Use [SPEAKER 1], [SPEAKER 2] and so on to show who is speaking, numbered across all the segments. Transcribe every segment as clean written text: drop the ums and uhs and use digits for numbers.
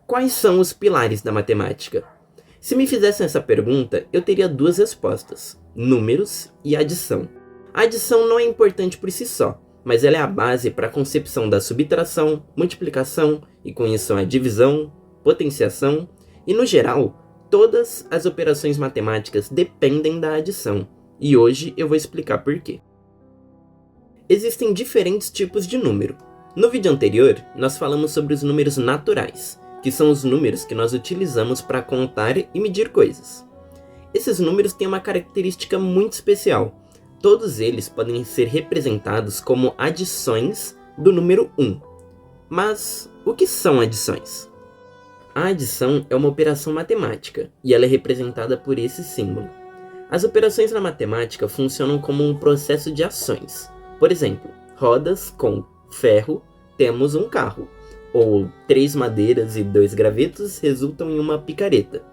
[SPEAKER 1] Quais são os pilares da matemática? Se me fizessem essa pergunta, eu teria duas respostas: números e adição. A adição não é importante por si só, mas ela é a base para a concepção da subtração, multiplicação e com isso a divisão, potenciação e, no geral, todas as operações matemáticas dependem da adição. E hoje eu vou explicar por quê. Existem diferentes tipos de número. No vídeo anterior, nós falamos sobre os números naturais, que são os números que nós utilizamos para contar e medir coisas. Esses números têm uma característica muito especial. Todos eles podem ser representados como adições do número 1. Mas o que são adições? A adição é uma operação matemática, e ela é representada por esse símbolo. As operações na matemática funcionam como um processo de ações. Por exemplo, rodas com ferro temos um carro, ou 3 madeiras e 2 gravetos resultam em uma picareta.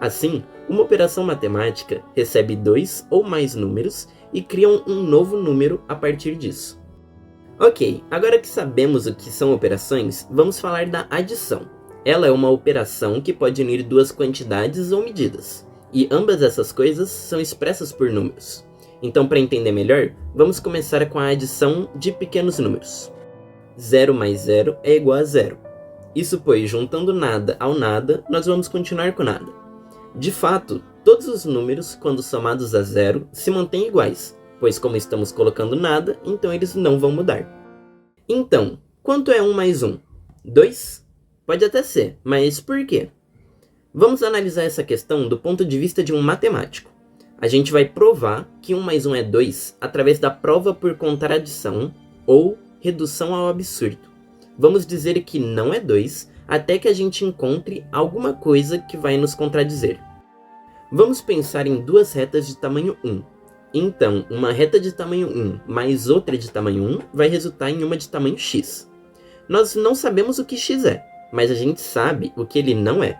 [SPEAKER 1] Assim, uma operação matemática recebe 2 ou mais números e cria um novo número a partir disso. Ok, agora que sabemos o que são operações, vamos falar da adição. Ela é uma operação que pode unir duas quantidades ou medidas, e ambas essas coisas são expressas por números. Então, para entender melhor, vamos começar com a adição de pequenos números. 0 mais 0 é igual a 0. Isso pois, juntando nada ao nada, nós vamos continuar com nada. De fato, todos os números, quando somados a 0, se mantêm iguais, pois como estamos colocando nada, então eles não vão mudar. Então, quanto é 1 mais 1? 2? Pode até ser, mas por quê? Vamos analisar essa questão do ponto de vista de um matemático. A gente vai provar que 1 mais 1 é 2 através da prova por contradição ou redução ao absurdo. Vamos dizer que não é 2 até que a gente encontre alguma coisa que vai nos contradizer. Vamos pensar em duas retas de tamanho 1. Então, uma reta de tamanho 1 mais outra de tamanho 1 vai resultar em uma de tamanho x. Nós não sabemos o que x é, mas a gente sabe o que ele não é.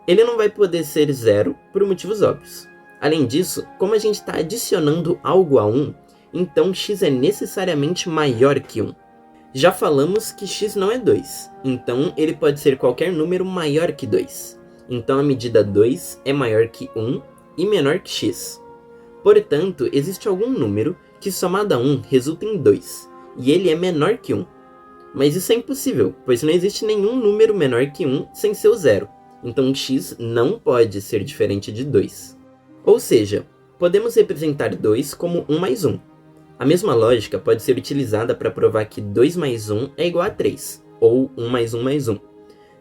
[SPEAKER 1] Ele não vai poder ser 0 por motivos óbvios. Além disso, como a gente está adicionando algo a 1, então x é necessariamente maior que 1. Já falamos que x não é 2, então ele pode ser qualquer número maior que 2. Então a medida 2 é maior que 1 e menor que x. Portanto, existe algum número que somado a 1 resulta em 2, e ele é menor que 1. Mas isso é impossível, pois não existe nenhum número menor que 1 sem ser o zero. Então x não pode ser diferente de 2. Ou seja, podemos representar 2 como 1 mais 1. A mesma lógica pode ser utilizada para provar que 2 mais 1 é igual a 3, ou 1 mais 1 mais 1.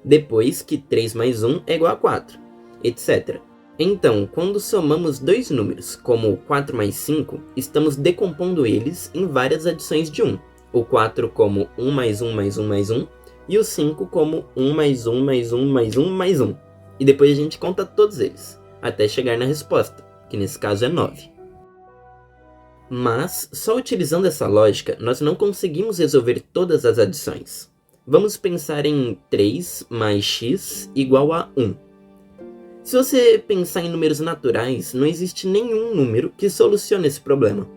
[SPEAKER 1] Depois que 3 mais 1 é igual a 4, etc. Então, quando somamos dois números, como 4 mais 5, estamos decompondo eles em várias adições de 1. O 4 como 1 mais 1 mais 1 mais 1, e o 5 como 1 mais 1 mais 1 mais 1 mais 1. E depois a gente conta todos eles, até chegar na resposta, que nesse caso é 9. Mas, só utilizando essa lógica, nós não conseguimos resolver todas as adições. Vamos pensar em 3 mais x igual a 1. Se você pensar em números naturais, não existe nenhum número que solucione esse problema.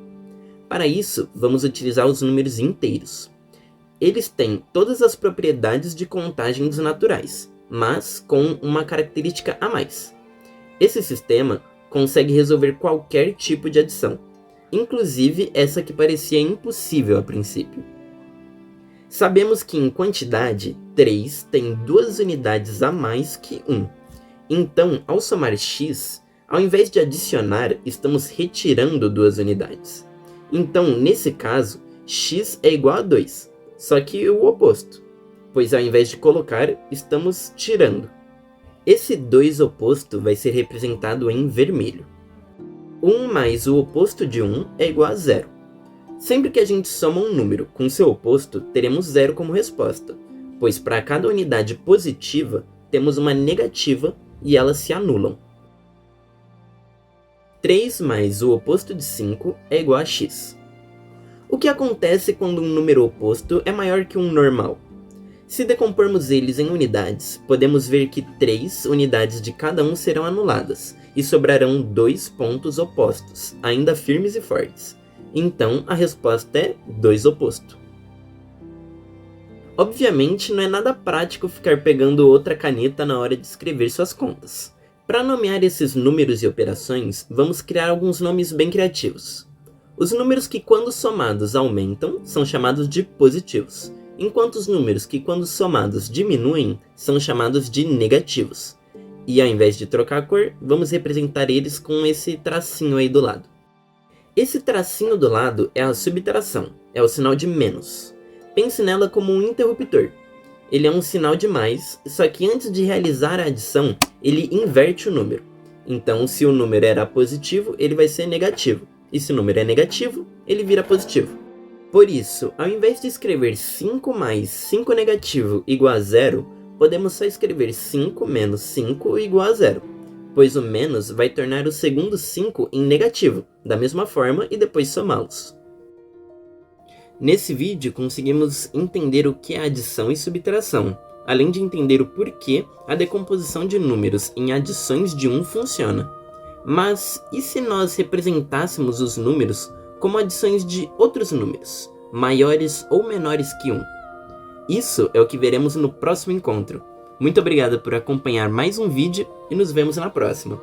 [SPEAKER 1] Para isso, vamos utilizar os números inteiros. Eles têm todas as propriedades de contagem dos naturais, mas com uma característica a mais. Esse sistema consegue resolver qualquer tipo de adição, inclusive essa que parecia impossível a princípio. Sabemos que em quantidade, 3 tem 2 unidades a mais que 1. Então, ao somar x, ao invés de adicionar, estamos retirando 2 unidades. Então, nesse caso, x é igual a 2, só que o oposto, pois ao invés de colocar, estamos tirando. Esse 2 oposto vai ser representado em vermelho. 1 mais o oposto de 1 é igual a 0. Sempre que a gente soma um número com seu oposto, teremos 0 como resposta, pois para cada unidade positiva, temos uma negativa e elas se anulam. 3 mais o oposto de 5 é igual a x. O que acontece quando um número oposto é maior que um normal? Se decompormos eles em unidades, podemos ver que 3 unidades de cada um serão anuladas, e sobrarão 2 pontos opostos, ainda firmes e fortes. Então, a resposta é 2 oposto. Obviamente, não é nada prático ficar pegando outra caneta na hora de escrever suas contas. Para nomear esses números e operações, vamos criar alguns nomes bem criativos. Os números que quando somados aumentam são chamados de positivos, enquanto os números que quando somados diminuem são chamados de negativos. E ao invés de trocar a cor, vamos representar eles com esse tracinho aí do lado. Esse tracinho do lado é a subtração, é o sinal de menos. Pense nela como um interruptor. Ele é um sinal de mais, só que antes de realizar a adição, ele inverte o número. Então, se o número era positivo, ele vai ser negativo. E se o número é negativo, ele vira positivo. Por isso, ao invés de escrever 5 mais 5 negativo igual a 0, podemos só escrever 5 menos 5 igual a 0, pois o menos vai tornar o segundo 5 em negativo, da mesma forma e depois somá-los. Nesse vídeo conseguimos entender o que é adição e subtração, além de entender o porquê a decomposição de números em adições de 1 funciona. Mas e se nós representássemos os números como adições de outros números, maiores ou menores que 1? Isso é o que veremos no próximo encontro. Muito obrigado por acompanhar mais um vídeo e nos vemos na próxima.